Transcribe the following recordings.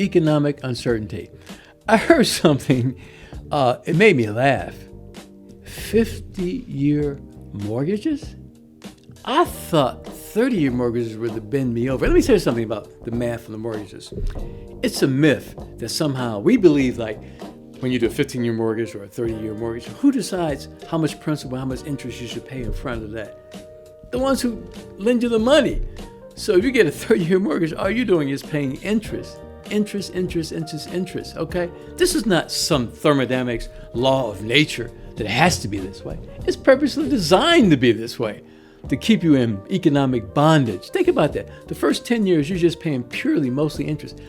economic uncertainty. I heard something, it made me laugh. 50-year mortgages? I thought 30-year mortgages were to bend me over. Let me tell you something about the math on the mortgages. It's a myth that somehow we believe, like, when you do a 15-year mortgage or a 30-year mortgage, who decides how much principal, how much interest you should pay in front of that? The ones who lend you the money. So if you get a 30-year mortgage, all you're doing is paying interest, okay? This is not some thermodynamics law of nature that it has to be this way. It's purposely designed to be this way, to keep you in economic bondage. Think about that. The first 10 years, you're just paying purely, mostly interest.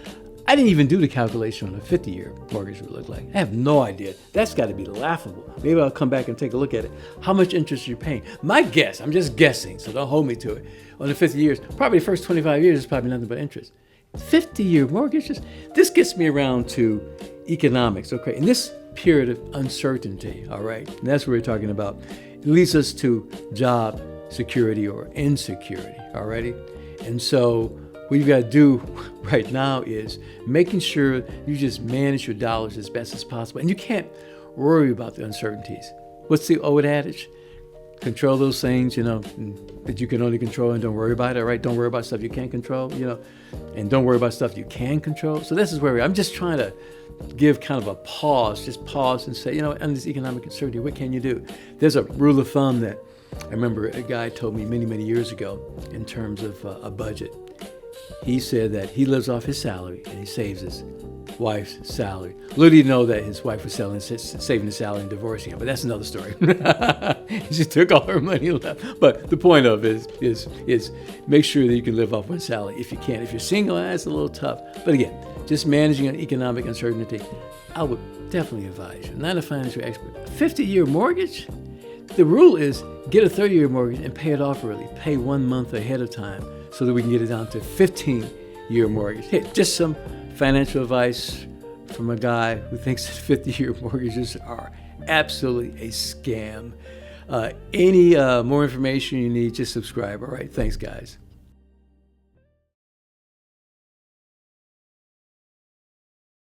I didn't even do the calculation on a 50-year mortgage would look like. I have no idea. That's got to be laughable. Maybe I'll come back and take a look at it. How much interest you're paying. My guess, I'm just guessing, so don't hold me to it. On the 50 years, probably the first 25 years is probably nothing but interest. 50-year mortgages? This gets me around to economics, okay? In this period of uncertainty, all right? And that's what we're talking about. It leads us to job security or insecurity, all righty? And so what you've got to do right now is making sure you just manage your dollars as best as possible. And you can't worry about the uncertainties. What's the old adage? Control those things, that you can only control and don't worry about it, right? Don't worry about stuff you can't control, and don't worry about stuff you can control. So this is where I'm just trying to give kind of a pause, just pause and say, under this economic uncertainty, what can you do? There's a rule of thumb that I remember a guy told me many, many years ago in terms of a budget. He said that he lives off his salary and he saves his wife's salary. Little did he know that his wife was saving his salary and divorcing him, but that's another story. She took all her money and left. But the point of it is make sure that you can live off one salary if you can. If you're single, that's a little tough. But again, just managing an economic uncertainty, I would definitely advise you. Not a financial expert. A 50-year mortgage? The rule is get a 30-year mortgage and pay it off early. Pay 1 month ahead of time so that we can get it down to 15-year mortgage. Hey, just some financial advice from a guy who thinks that 50-year mortgages are absolutely a scam. Any more information you need, just subscribe. All right, thanks, guys.